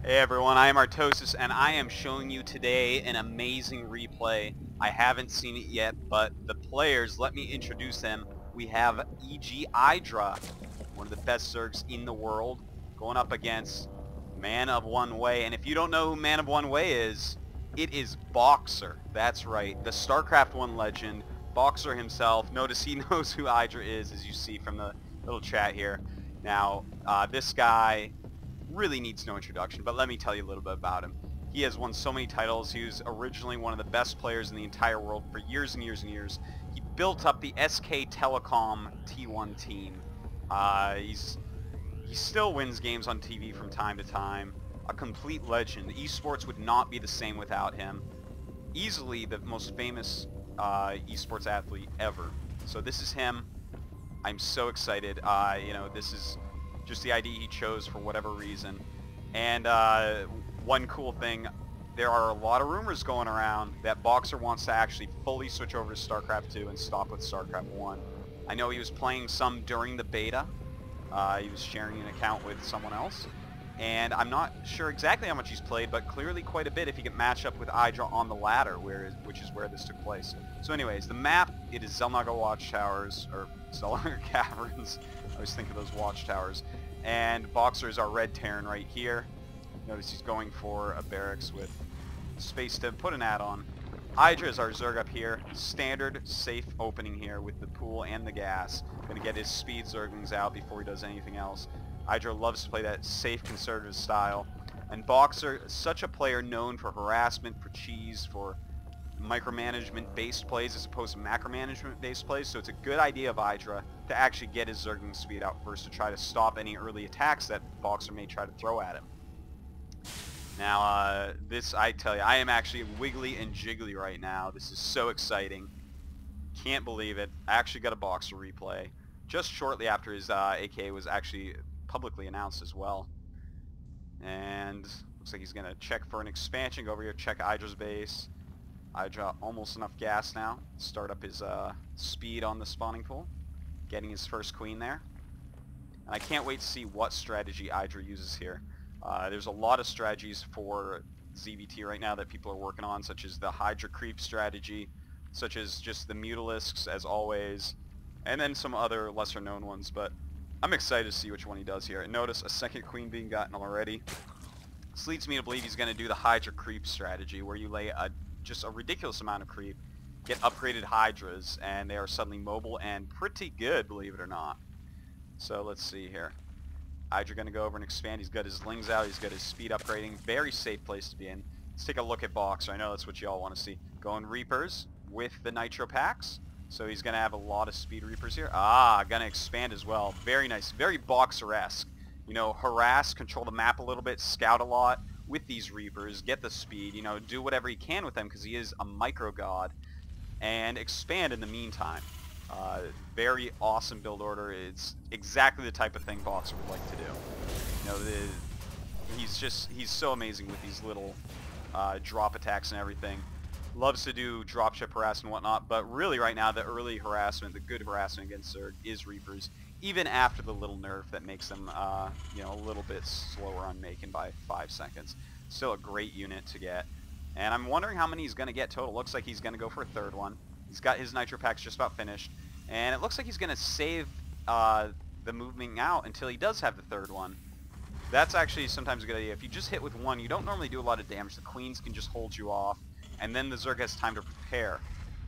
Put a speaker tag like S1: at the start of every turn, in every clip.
S1: Hey everyone, I am Artosis, and I am showing you today an amazing replay. I haven't seen it yet, but the players, let me introduce them. We have IdrA, one of the best Zergs in the world, going up against Man of One Way. And if you don't know who Man of One Way is, it is BoxeR. That's right, the StarCraft 1 legend, BoxeR himself. Notice he knows who IdrA is, as you see from the little chat here. Now, this guy really needs no introduction, but let me tell you a little bit about him. He has won so many titles. He was originally one of the best players in the entire world for years and years and years. He built up the SK Telecom T1 team. He still wins games on TV from time to time. A complete legend. Esports would not be the same without him. Easily the most famous esports athlete ever. So this is him. I'm so excited. This is just the ID he chose for whatever reason. And one cool thing, there are a lot of rumors going around that BoxeR wants to actually fully switch over to StarCraft 2 and stop with StarCraft 1. I know he was playing some during the beta. He was sharing an account with someone else. And I'm not sure exactly how much he's played, but clearly quite a bit if he can match up with IdrA on the ladder, which is where this took place. So anyways, the map, it is Xel Naga Watchtowers, or Xel Naga Caverns. I always think of those watchtowers. And BoxeR is our red Terran right here. Notice he's going for a barracks with space to put an add-on. IdrA is our Zerg up here. Standard, safe opening here with the pool and the gas. Gonna get his speed Zerglings out before he does anything else. IdrA loves to play that safe, conservative style. And BoxeR, such a player known for harassment, for cheese, for micromanagement-based plays as opposed to macromanagement-based plays, so it's a good idea of IdrA to actually get his Zergling speed out first to try to stop any early attacks that BoxeR may try to throw at him. Now, this, I tell you, I am actually wiggly and jiggly right now. This is so exciting. Can't believe it. I actually got a BoxeR replay just shortly after his AKA was actually publicly announced as well. And looks like he's going to check for an expansion. Go over here, check IdrA's base. IdrA almost enough gas now. Start up his speed on the spawning pool. Getting his first queen there. And I can't wait to see what strategy IdrA uses here. There's a lot of strategies for ZVT right now that people are working on, such as the Hydra creep strategy, such as just the Mutalisks as always, and then some other lesser known ones, but I'm excited to see which one he does here. And notice a second queen being gotten already. This leads me to believe he's going to do the Hydra creep strategy, where you lay just a ridiculous amount of creep, get upgraded Hydras, and they are suddenly mobile and pretty good, believe it or not. So let's see here. IdrA going to go over and expand. He's got his Lings out. He's got his speed upgrading. Very safe place to be in. Let's take a look at BoxeR. I know that's what you all want to see. Going Reapers with the Nitro packs. So he's going to have a lot of speed Reapers here. Going to expand as well. Very nice. Very BoxeR-esque. You know, harass, control the map a little bit, scout a lot with these Reapers, get the speed, you know, do whatever he can with them because he is a micro god, and expand in the meantime. Very awesome build order. It's exactly the type of thing BoxeR would like to do. You know, he's so amazing with these little drop attacks and everything. Loves to do dropship harassment and whatnot, but really right now the early harassment, the good harassment against Zerg is Reapers, even after the little nerf that makes them you know, a little bit slower on making by 5 seconds. Still a great unit to get. And I'm wondering how many he's going to get total. Looks like he's going to go for a third one. He's got his Nitro packs just about finished. And it looks like he's going to save the moving out until he does have the third one. That's actually sometimes a good idea. If you just hit with one, you don't normally do a lot of damage. The queens can just hold you off. And then the Zerg has time to prepare.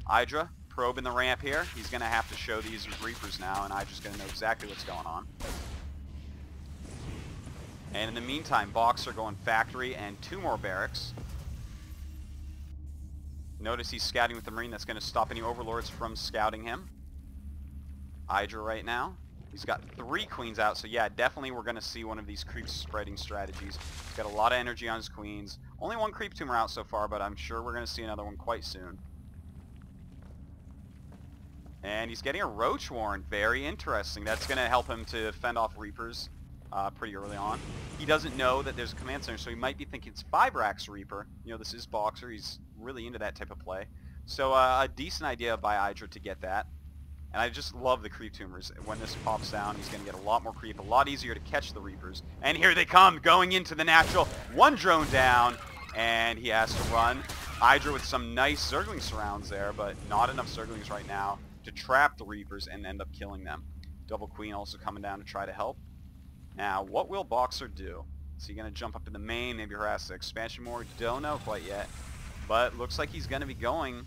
S1: IdrA, probing the ramp here. He's going to have to show these Reapers now, and IdRA's going to know exactly what's going on. And in the meantime, BoxeR going factory and 2 more barracks. Notice he's scouting with the Marine. That's going to stop any Overlords from scouting him. IdrA right now. He's got 3 queens out, so yeah, definitely we're going to see one of these creep spreading strategies. He's got a lot of energy on his queens. Only 1 creep tumor out so far, but I'm sure we're going to see another one quite soon. And he's getting a Roach Warren. Very interesting. That's going to help him to fend off Reapers pretty early on. He doesn't know that there's a command center, so he might be thinking it's 5-Rax Reaper. You know, this is BoxeR. He's really into that type of play. So a decent idea by IdrA to get that. And I just love the creep tumors. When this pops down, he's going to get a lot more creep, a lot easier to catch the Reapers. And here they come, going into the natural. One drone down, and he has to run. IdrA with some nice Zergling surrounds there, but not enough Zerglings right now to trap the Reapers and end up killing them. Double Queen also coming down to try to help. Now, what will BoxeR do? Is he going to jump up in the main, maybe harass the expansion more? Don't know quite yet. But looks like he's going to be going,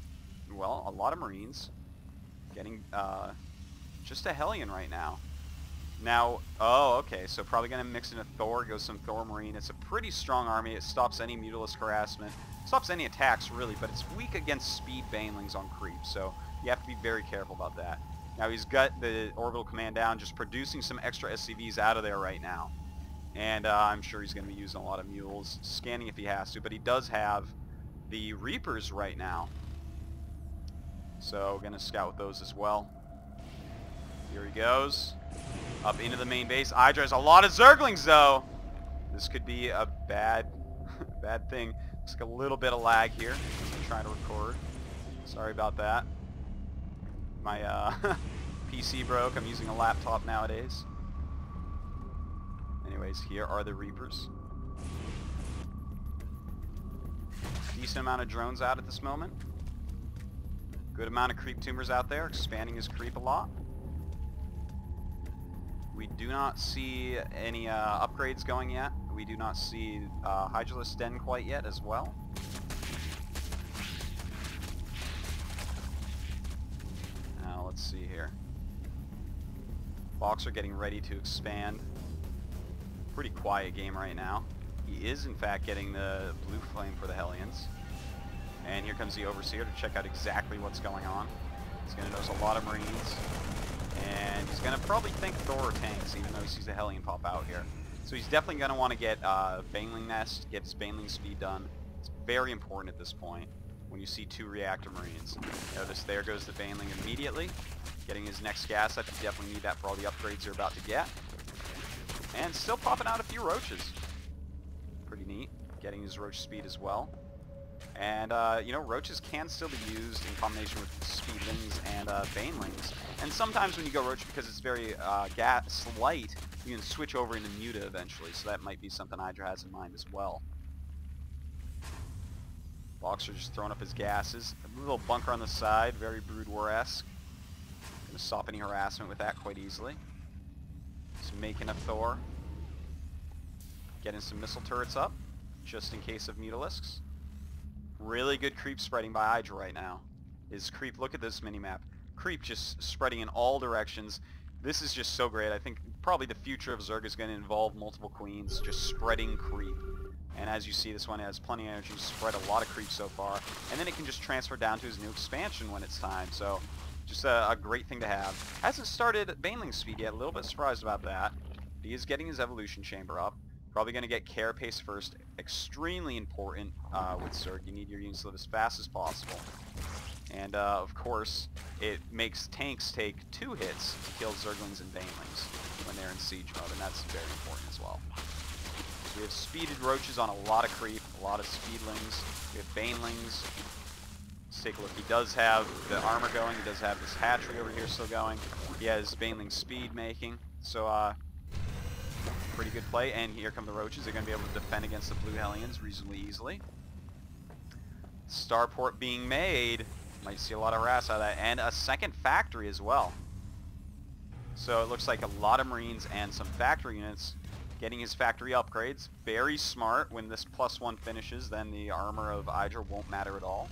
S1: well, a lot of Marines. Getting just a Hellion right now. Now, oh, okay, so probably going to mix in a Thor, go some Thor Marine. It's a pretty strong army. It stops any Mutalisk harassment. Stops any attacks, really, but it's weak against speed Banelings on creep, so you have to be very careful about that. Now, he's got the Orbital Command down, just producing some extra SCVs out of there right now. And I'm sure he's going to be using a lot of Mules, scanning if he has to, but he does have the Reapers right now. So, going to scout with those as well. Here he goes. Up into the main base. IdrA has a lot of Zerglings, though. This could be a bad thing. Looks like a little bit of lag here as I'm trying to record. Sorry about that. My PC broke. I'm using a laptop nowadays. Anyways, here are the Reapers. Decent amount of drones out at this moment. Good amount of creep tumors out there, expanding his creep a lot. We do not see any upgrades going yet. We do not see Hydralisk Den quite yet as well. Now let's see here. BoxeR getting ready to expand. Pretty quiet game right now. He is in fact getting the blue flame for the Hellions. And here comes the Overseer to check out exactly what's going on. He's going to notice a lot of Marines. And he's going to probably think Thor or tanks, even though he sees a Hellion pop out here. So he's definitely going to want to get Baneling Nest, get his Baneling speed done. It's very important at this point when you see 2 Reactor Marines. Notice there goes the Baneling immediately. Getting his next gas up. You definitely need that for all the upgrades you're about to get. And still popping out a few Roaches. Pretty neat. Getting his Roach speed as well. And, you know, Roaches can still be used in combination with Speedlings and Banelings. And sometimes when you go Roach, because it's very light, you can switch over into Muta eventually. So that might be something IdrA has in mind as well. BoxeR just throwing up his gases. A little bunker on the side, very Brood War-esque. Going to stop any harassment with that quite easily. Just making a Thor. Getting some missile turrets up, just in case of Mutalisks. Really good creep spreading by IdrA right now. His creep, look at this minimap. Creep just spreading in all directions. This is just so great. I think probably the future of Zerg is going to involve multiple queens, just spreading creep. And as you see, this one has plenty of energy to spread a lot of creep so far. And then it can just transfer down to his new expansion when it's time. So, just a great thing to have. Hasn't started Baneling speed yet. A little bit surprised about that. He is getting his evolution chamber up. Probably going to get Carapace first. Extremely important with Zerg. You need your units to live as fast as possible. And of course, it makes tanks take 2 hits to kill Zerglings and Banelings when they're in siege mode, and that's very important as well. So we have speeded Roaches on a lot of creep, a lot of Speedlings. We have Banelings. Let's take a look. He does have the armor going. He does have this hatchery over here still going. He has Baneling speed making. So, pretty good play, and here come the Roaches. They're going to be able to defend against the Blue Hellions reasonably easily. Starport being made. Might see a lot of harass out of that, and a second factory as well. So it looks like a lot of Marines and some factory units getting his factory upgrades. Very smart. When this +1 finishes, then the armor of IdrA won't matter at all.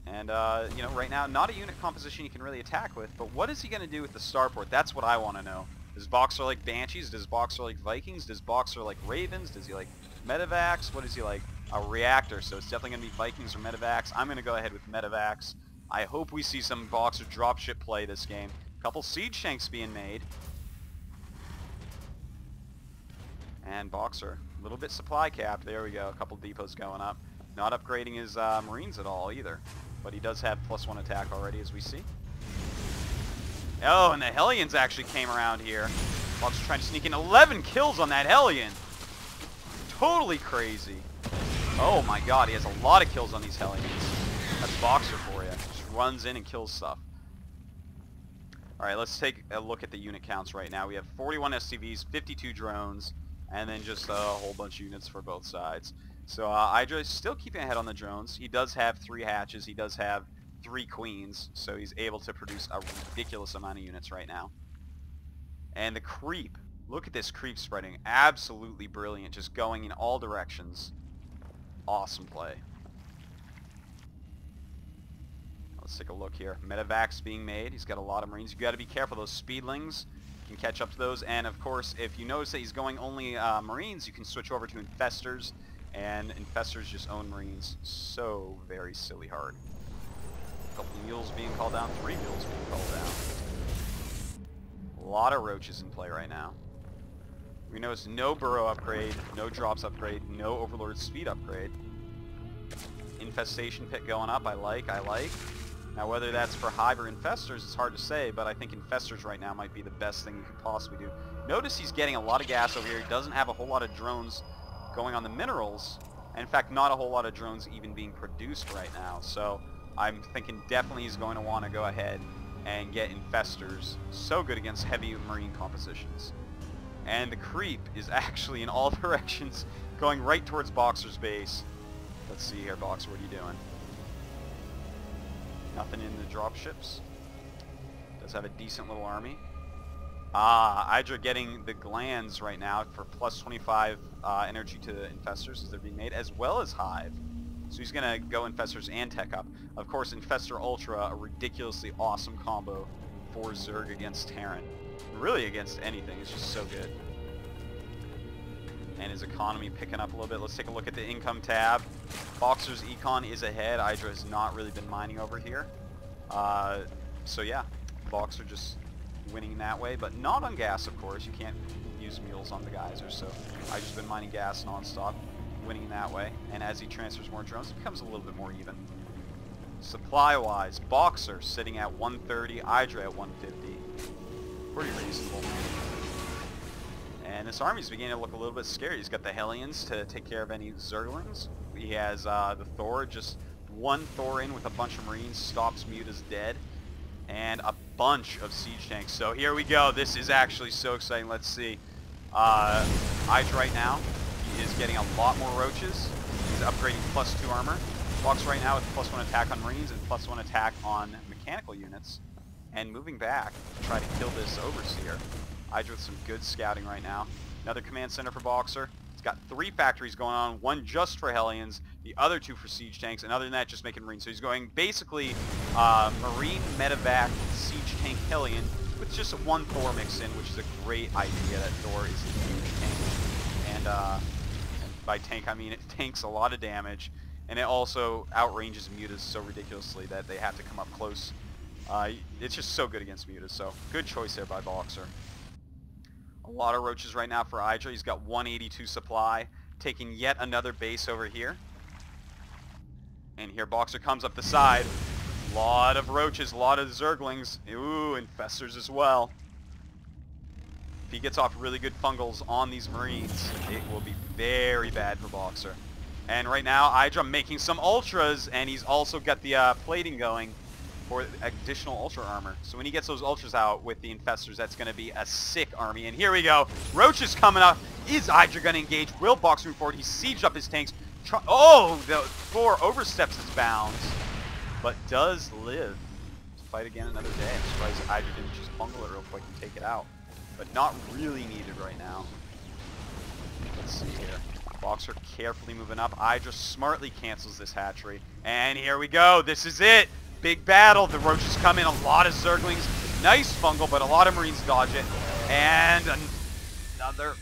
S1: And, you know, right now, not a unit composition you can really attack with, but what is he going to do with the Starport? That's what I want to know. Does BoxeR like Banshees? Does BoxeR like Vikings? Does BoxeR like Ravens? Does he like Medivacs? What is he like? A Reactor. So it's definitely going to be Vikings or Medivacs. I'm going to go ahead with Medivacs. I hope we see some BoxeR dropship play this game. A couple Siege Tanks being made. And BoxeR, a little bit supply capped. There we go. A couple depots going up. Not upgrading his Marines at all either. But he does have +1 attack already, as we see. Oh, and the Hellions actually came around here. BoxeR trying to sneak in 11 kills on that Hellion. Totally crazy. Oh my god, he has a lot of kills on these Hellions. That's BoxeR for you. Just runs in and kills stuff. Alright, let's take a look at the unit counts right now. We have 41 SCVs, 52 drones, and then just a whole bunch of units for both sides. So IdrA is still keeping ahead on the drones. He does have 3 hatches. He does have 3 queens, so he's able to produce a ridiculous amount of units right now. And the creep. Look at this creep spreading. Absolutely brilliant. Just going in all directions. Awesome play. Let's take a look here. Medevac's being made. He's got a lot of Marines. You've got to be careful. Those speedlings can catch up to those. And of course, if you notice that he's going only Marines, you can switch over to Infestors. And Infestors just own Marines so very silly hard. A couple mules being called down. 3 mules being called down. A lot of roaches in play right now. We notice no burrow upgrade, no drops upgrade, no overlord speed upgrade. Infestation pit going up. I like. Now whether that's for hive or infestors, it's hard to say, but I think infestors right now might be the best thing you could possibly do. Notice he's getting a lot of gas over here. He doesn't have a whole lot of drones going on the minerals. And in fact, not a whole lot of drones even being produced right now. So I'm thinking definitely he's going to want to go ahead and get infestors. So good against heavy marine compositions. And the creep is actually in all directions going right towards BoxeR's base. Let's see here, BoxeR, what are you doing? Nothing in the dropships. Does have a decent little army. IdrA getting the glands right now for plus 25 energy to infestors as they're being made, as well as hive. So he's going to go infestors and tech up. Of course, Infestor Ultra, a ridiculously awesome combo for Zerg against Terran. Really against anything. It's just so good. And his economy picking up a little bit. Let's take a look at the income tab. BoxeR's econ is ahead. IdrA has not really been mining over here. So yeah, BoxeR just winning that way, but not on gas, of course. You can't use mules on the geysers, so I've just been mining gas non-stop, winning that way. And as he transfers more drones, it becomes a little bit more even. Supply-wise, BoxeR sitting at 130, IdrA at 150. Pretty reasonable. And this army's beginning to look a little bit scary. He's got the Hellions to take care of any Zerglings. He has the Thor, just one Thor in with a bunch of Marines, stops Muta's dead, and a bunch of siege tanks. So here we go. This is actually so exciting. Let's see. IdrA right now, he is getting a lot more roaches. He's upgrading plus 2 armor. BoxeR right now with plus 1 attack on Marines and plus 1 attack on mechanical units. And moving back to try to kill this Overseer. IdrA with some good scouting right now. Another command center for BoxeR. It's got 3 factories going on, one just for Hellions, the other 2 for siege tanks, and other than that, just making Marines. So he's going basically Marine, Medevac, siege tank, Hellion, with just 1 Thor mixed in, which is a great idea. That Thor is a huge tank. And by tank, I mean it tanks a lot of damage, and it also outranges mutas so ridiculously that they have to come up close. It's just so good against mutas, so good choice there by BoxeR. A lot of roaches right now for IdrA. He's got 182 supply, taking yet another base over here. And here BoxeR comes up the side. A lot of roaches, a lot of Zerglings. Ooh, infestors as well. If he gets off really good fungals on these Marines, it will be very bad for BoxeR. And right now, IdrA making some Ultras, and he's also got the plating going for additional Ultra armor. So when he gets those Ultras out with the Infestors, that's going to be a sick army. And here we go. Roaches coming up. Is IdrA going to engage? Will BoxeR move forward? He sieged up his tanks. Oh, the Thor oversteps his bounds, but does live to fight again another day. I'm surprised IdrA didn't just bungle it real quick and take it out. But not really needed right now. Let's see here. BoxeR carefully moving up. IdrA smartly cancels this hatchery. And here we go. This is it. Big battle. The roaches come in. A lot of Zerglings. Nice fungal, but a lot of Marines dodge it. And another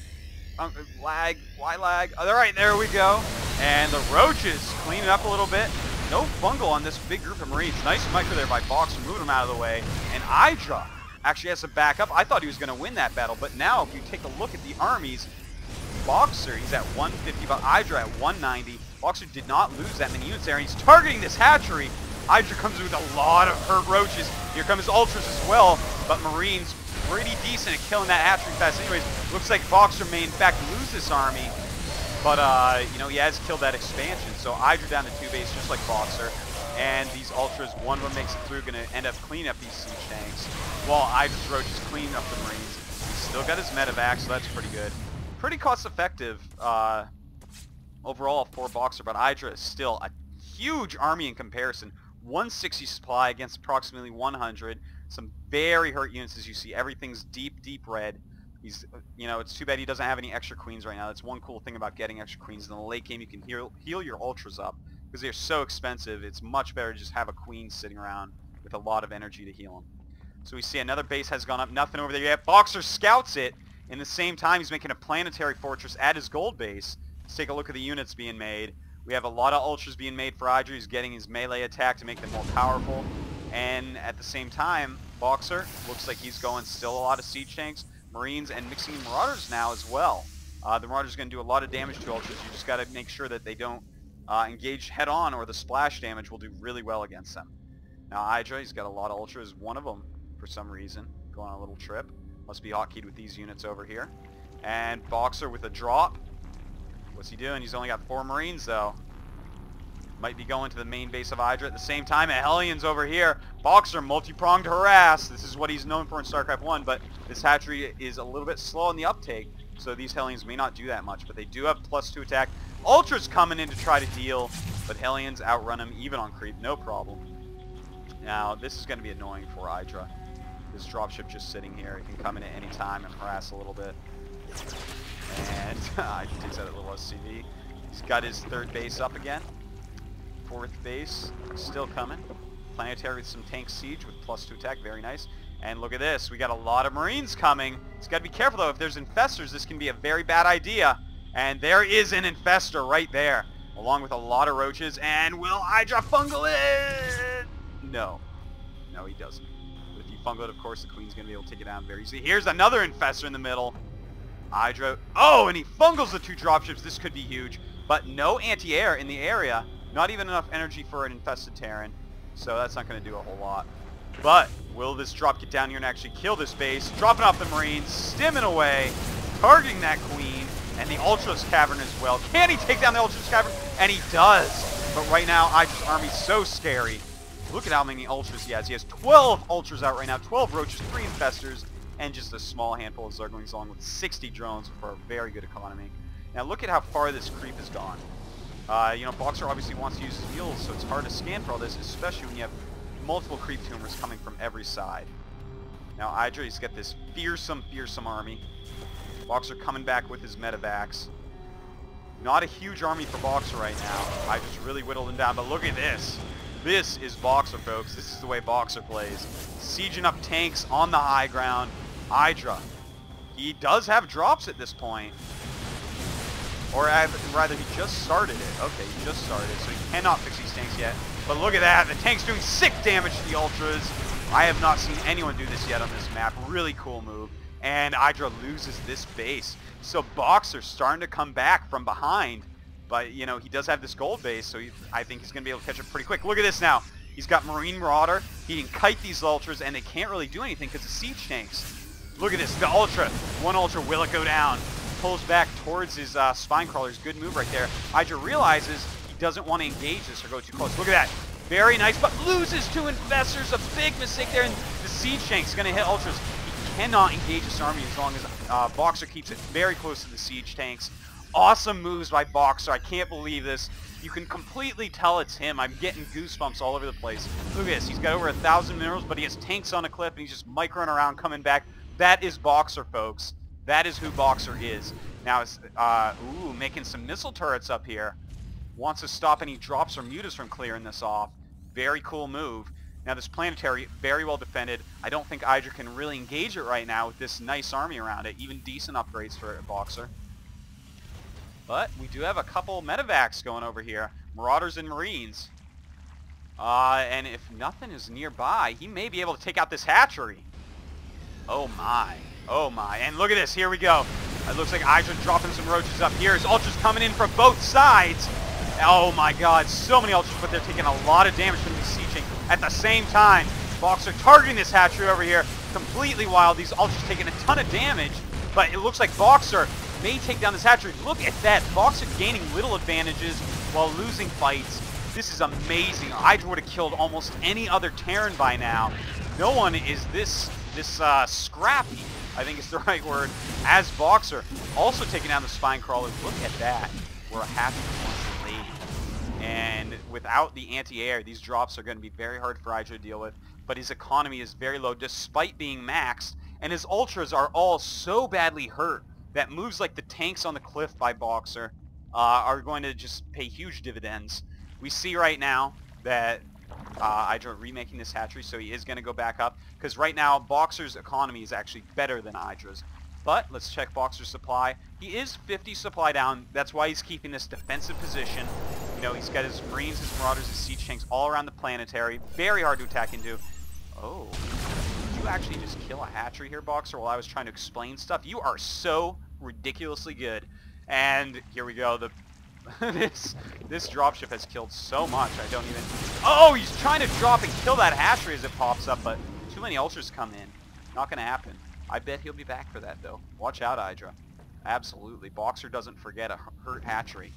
S1: lag. Why lag? All right, there we go. And the roaches cleaning up a little bit. No fungal on this big group of Marines. Nice micro there by BoxeR, moving them out of the way. And IdrA actually has to back up. I thought he was going to win that battle, but now if you take a look at the armies, BoxeR, he's at 150, but IdrA at 190. BoxeR did not lose that many units there, and he's targeting this hatchery. IdrA comes with a lot of hurt roaches. Here comes Ultras as well, but Marines pretty decent at killing that hatchery fast. Anyways, looks like BoxeR may in fact lose this army, but you know, he has killed that expansion. So IdrA down to 2 base, just like BoxeR. And these Ultras, one of them makes it through, going to end up cleaning up these siege tanks, while IdrA's Roach is cleaning up the Marines. He's still got his medevac, so that's pretty good. Pretty cost-effective overall for BoxeR, but IdrA is still a huge army in comparison. 160 supply against approximately 100. Some very hurt units, as you see. Everything's deep, deep red. He's, you know, it's too bad he doesn't have any extra queens right now. That's one cool thing about getting extra queens. In the late game, you can heal your Ultras up. Because they're so expensive, it's much better to just have a queen sitting around with a lot of energy to heal them. So we see another base has gone up. Nothing over there yet. BoxeR scouts it. In the same time, he's making a planetary fortress at his gold base. Let's take a look at the units being made. We have a lot of Ultras being made for IdrA. He's getting his melee attack to make them more powerful. And at the same time, BoxeR looks like he's going still a lot of siege tanks, Marines, and mixing in Marauders now as well. The Marauders are going to do a lot of damage to Ultras. You just got to make sure that they don't engage head-on, or the splash damage will do really well against them. Now IdrA, he's got a lot of Ultras. One of them, for some reason, going on a little trip. Must be hotkeyed with these units over here. And BoxeR with a drop. What's he doing? He's only got 4 Marines, though. Might be going to the main base of IdrA at the same time. A Hellions over here. BoxeR multi-pronged harass. This is what he's known for in StarCraft 1, but this hatchery is a little bit slow in the uptake, so these Hellions may not do that much, but they do have +2 attack. Ultras coming in to try to deal, but Hellions outrun him even on creep, no problem. Now, this is going to be annoying for IdrA. This dropship just sitting here. He can come in at any time and harass a little bit. And IdrA takes out a little SCV. He's got his 3rd base up again. 4th base still coming. Planetary with some tank siege with +2 attack, very nice. And look at this, we got a lot of Marines coming. He's got to be careful though, if there's infestors, this can be a very bad idea. And there is an infestor right there, along with a lot of roaches. And will IdrA fungal it? No. No, he doesn't. But if you fungal it, of course, the queen's going to be able to take it down very easily. Here's another infestor in the middle. IdrA, oh, and he fungals the 2 dropships. This could be huge. But no anti-air in the area. Not even enough energy for an infested Terran. So that's not going to do a whole lot. But will this drop get down here and actually kill this base? Dropping off the Marines, stimming away, targeting that queen, and the Ultras Cavern as well. Can he take down the Ultras Cavern? And he does. But right now, IdrA's army's so scary. Look at how many Ultras he has. He has 12 Ultras out right now, 12 Roaches, 3 Infestors, and just a small handful of Zerglings along with 60 drones for a very good economy. Now look at how far this creep has gone. You know, BoxeR obviously wants to use his mules, so it's hard to scan for all this, especially when you have multiple creep tumors coming from every side. Now IdrA's got this fearsome, fearsome army. BoxeR coming back with his medevacs. Not a huge army for BoxeR right now. IdrA's really whittled him down, but look at this. This is BoxeR, folks. This is the way BoxeR plays. Sieging up tanks on the high ground. IdrA, he does have drops at this point. Or rather, he just started it. Okay, he just started it, so he cannot fix these tanks yet. But look at that. The tank's doing sick damage to the Ultras. I have not seen anyone do this yet on this map. Really cool move. And IdrA loses this base. So BoxeR's starting to come back from behind. But, you know, he does have this gold base, so I think he's going to be able to catch it pretty quick. Look at this now. He's got Marine Marauder. He can kite these Ultras, and they can't really do anything because of siege tanks. Look at this. The Ultra. One Ultra. Will it go down? Pulls back towards his spine crawlers. Good move right there. IdrA realizes he doesn't want to engage this or go too close. Look at that. Very nice, but loses 2 Infestors. A big mistake there, and the siege tank's going to hit Ultras. He cannot engage this army as long as BoxeR keeps it very close to the siege tanks. Awesome moves by BoxeR. I can't believe this. You can completely tell it's him. I'm getting goosebumps all over the place. Look at this. He's got over 1,000 minerals, but he has tanks on a cliff, and he's just microing around, coming back. That is BoxeR, folks. That is who BoxeR is. Now, it's, making some missile turrets up here. Wants to stop any drops or mutas from clearing this off. Very cool move. Now, this planetary, very well defended. I don't think IdrA can really engage it right now with this nice army around it. Even decent upgrades for BoxeR. But we do have a couple medevacs going over here. Marauders and Marines. And if nothing is nearby, he may be able to take out this hatchery. Oh my. Oh my. And look at this. Here we go. It looks like IdrA dropping some roaches up here. His Ultras coming in from both sides. Oh my god. So many Ultras, but they're taking a lot of damage from these sieging. At the same time, BoxeR targeting this hatchery over here. Completely wild. These Ultras taking a ton of damage. But it looks like BoxeR may take down this hatchery. Look at that. BoxeR gaining little advantages while losing fights. This is amazing. IdrA would have killed almost any other Terran by now. No one is this scrappy, I think is the right word, as BoxeR. Also taking down the Spine Crawlers. Look at that. We're a happy once late. And without the anti-air, these drops are going to be very hard for IdrA to deal with. But his economy is very low despite being maxed. And his ultras are all so badly hurt that moves like the tanks on the cliff by BoxeR are going to just pay huge dividends. We see right now that IdrA remaking this hatchery, so he is going to go back up. Because right now, BoxeR's economy is actually better than IdrA's. But let's check BoxeR's supply. He is 50 supply down. That's why he's keeping this defensive position. You know, he's got his Marines, his Marauders, his Siege Tanks all around the planetary. Very hard to attack into. Oh, did you actually just kill a hatchery here, BoxeR, while I was trying to explain stuff? You are so ridiculously good. And here we go. This dropship has killed so much. I don't even... Oh, he's trying to drop and kill that hatchery as it pops up, but too many ultras come in. Not going to happen. I bet he'll be back for that, though. Watch out, IdrA. Absolutely. BoxeR doesn't forget a hurt hatchery.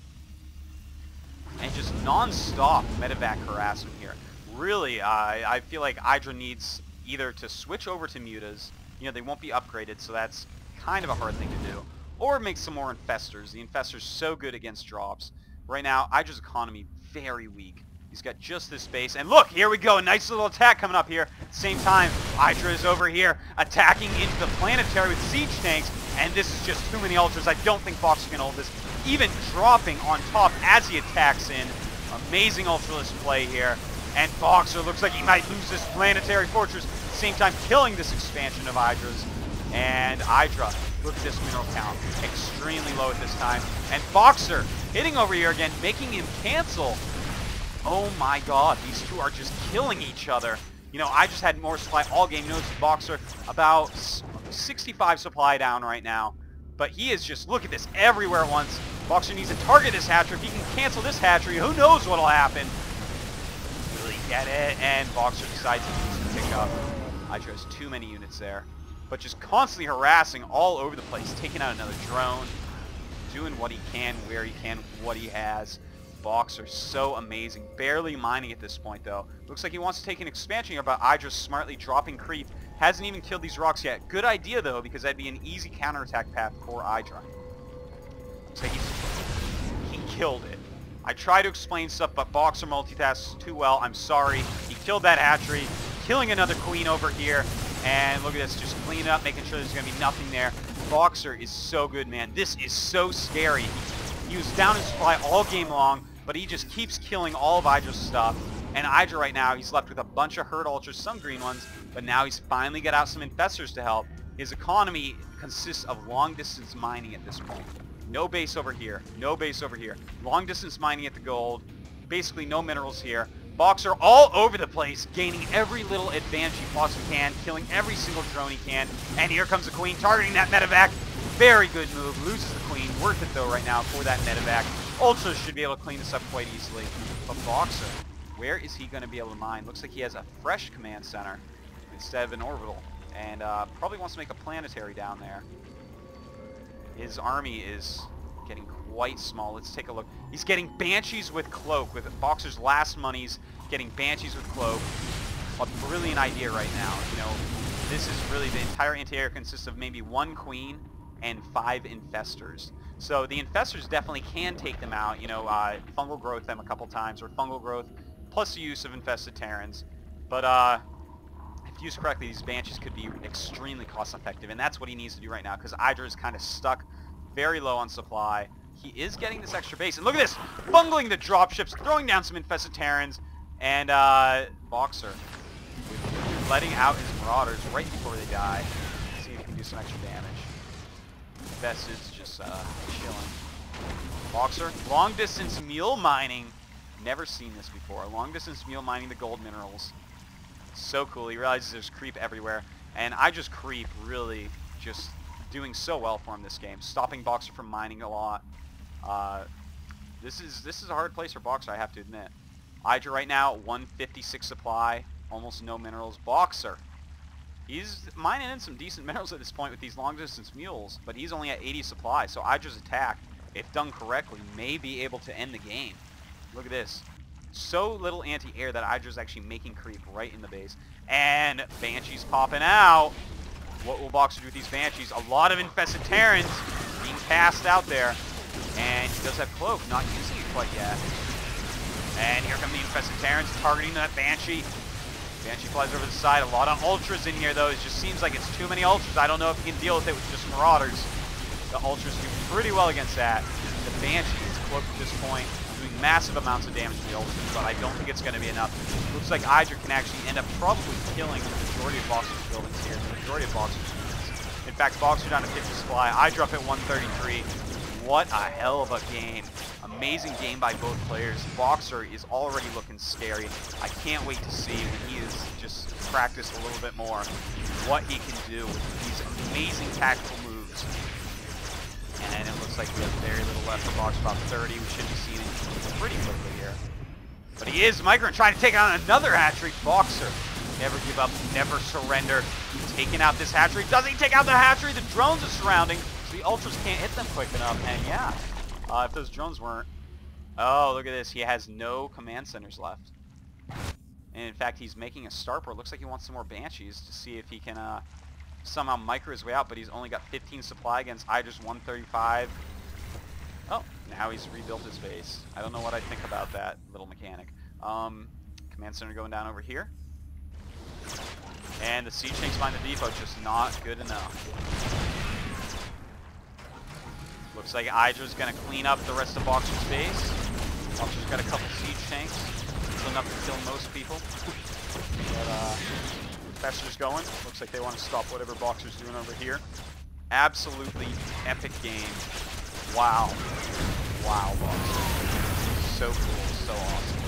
S1: And just non-stop medevac harassment here. Really, I feel like IdrA needs either to switch over to mutas. You know, they won't be upgraded, so that's kind of a hard thing to do. Or make some more infestors. The infestors so good against drops. Right now, IdrA's economy very weak. He's got just this base. And look, here we go. A nice little attack coming up here. At the same time, IdrA is over here attacking into the planetary with siege tanks. And this is just too many ultras. I don't think BoxeR can hold this. Even dropping on top as he attacks in. Amazing ultraless play here. And BoxeR looks like he might lose this planetary fortress. At the same time, killing this expansion of IdrA's. And IdrA, look at this mineral count. Extremely low at this time. And BoxeR hitting over here again, making him cancel. Oh my god, these two are just killing each other. You know, I just had more supply all game. Notice BoxeR about 65 supply down right now. But he is just, look at this, everywhere at once. BoxeR needs to target this hatchery. If he can cancel this hatchery, who knows what'll happen. Really get it. And BoxeR decides he needs to pick up. IdrA has too many units there. But just constantly harassing all over the place. Taking out another drone. Doing what he can, where he can, what he has. BoxeR so amazing. Barely mining at this point, though. Looks like he wants to take an expansion here, but IdrA smartly dropping creep. Hasn't even killed these rocks yet. Good idea, though, because that'd be an easy counterattack path for IdrA. Looks like he killed it. I try to explain stuff, but BoxeR multitasks too well. I'm sorry. He killed that hatchery. Killing another queen over here. And look at this, just cleaning up, making sure there's going to be nothing there. BoxeR is so good, man. This is so scary. He was down in supply all game long, but he just keeps killing all of IdrA's stuff. And IdrA right now, he's left with a bunch of hurt ultras, some green ones, but now he's finally got out some infestors to help. His economy consists of long-distance mining at this point. No base over here. No base over here. Long-distance mining at the gold. Basically no minerals here. BoxeR all over the place, gaining every little advantage he possibly can, killing every single drone he can. And here comes the queen, targeting that medevac. Very good move. Loses the queen. Worth it, though, right now for that medevac. Ultras should be able to clean this up quite easily. But BoxeR, where is he going to be able to mine? Looks like he has a fresh command center instead of an orbital. And probably wants to make a planetary down there. His army is getting quite small. Let's take a look. He's getting Banshees with Cloak. With BoxeR's last monies, getting Banshees with Cloak. A brilliant idea right now. You know, this is really, the entire anti-air consists of maybe 1 queen and 5 infestors. So the infestors definitely can take them out. You know, fungal growth them a couple times, or fungal growth plus the use of infested Terrans. But if used correctly, these Banshees could be extremely cost effective, and that's what he needs to do right now, because IdrA is kind of stuck very low on supply. He is getting this extra base, and look at this! Bungling the dropships, throwing down some infested Terrans, and BoxeR letting out his Marauders right before they die. See if he can do some extra damage. Infested's just chilling. BoxeR, long distance mule mining. Never seen this before. Long distance mule mining the gold minerals. So cool. He realizes there's creep everywhere, and I just creep really just doing so well for him this game, stopping BoxeR from mining a lot. This is a hard place for BoxeR, I have to admit. IdrA right now 156 supply, almost no minerals. BoxeR, he's mining in some decent minerals at this point with these long distance mules, but he's only at 80 supply. So IdrA's attack, if done correctly, may be able to end the game. Look at this. so little anti-air that IdrA's actually making creep right in the base. And Banshee's popping out. What will BoxeR do with these Banshees? A lot of infested Terrans being cast out there. And he does have Cloak, not using it quite yet. And here come the infested Terrans targeting that Banshee. Banshee flies over the side. A lot of Ultras in here, though. It just seems like it's too many Ultras. I don't know if he can deal with it with just Marauders. The Ultras do pretty well against that. The Banshee is cloaked at this point, doing massive amounts of damage to the Ultras, but I don't think it's going to be enough. Looks like IdrA can actually end up probably killing the majority of BoxeR's buildings here, the majority of BoxeR's units. In fact, BoxeR down to 50 supply. IdrA up at 133. What a hell of a game. Amazing game by both players. BoxeR is already looking scary. I can't wait to see when he is just practiced a little bit more what he can do with these amazing tactical moves. And it looks like we have very little left for BoxeR, about 30. We should be seeing it pretty quickly here. But he is Micro trying to take on another hat-trick. BoxeR, never give up, never surrender. Taking out this hat-trick. Does he take out the hat-trick? The drones are surrounding. The Ultras can't hit them quick enough, and yeah, if those drones weren't... Oh, look at this. He has no command centers left. And in fact, he's making a starport. Looks like he wants some more Banshees to see if he can somehow micro his way out, but he's only got 15 supply against IdrA's 135. Oh, now he's rebuilt his base. I don't know what I think about that little mechanic. Command center going down over here. And the siege tanks behind the depot, just not good enough. Looks like IdrA's going to clean up the rest of BoxeR's base. BoxeR's got a couple siege tanks. It's enough to kill most people. But Professor's going. Looks like they want to stop whatever BoxeR's doing over here. Absolutely epic game. Wow. Wow, BoxeR. So cool. So awesome.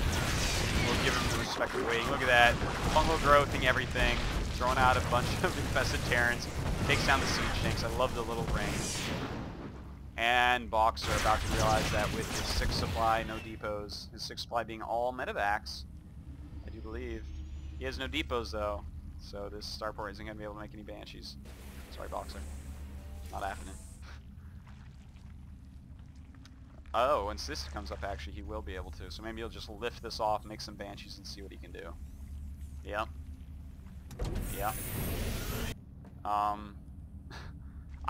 S1: We'll give him the respect we're waiting. Look at that. Fungal growthing everything. Throwing out a bunch of infested Terrans. Takes down the siege tanks. I love the little ring. And BoxeR about to realize that with his 6 supply, no depots, his 6 supply being all medevacs, I do believe. He has no depots though, so this starport isn't going to be able to make any Banshees. Sorry, BoxeR. Not happening. Oh, once this comes up actually, he will be able to. So maybe he'll just lift this off, make some Banshees, and see what he can do. Yep. Yep.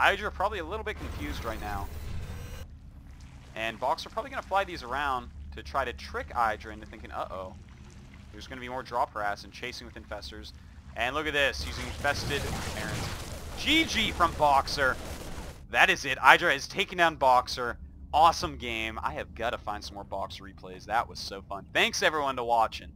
S1: IdrA probably a little bit confused right now. And BoxeR probably going to fly these around to try to trick IdrA into thinking, uh-oh, there's going to be more drop harass and chasing with infestors. And look at this, using infested Terrans. GG from BoxeR. That is it. IdrA has taken down BoxeR. Awesome game. I have got to find some more BoxeR replays. That was so fun. Thanks everyone to watching.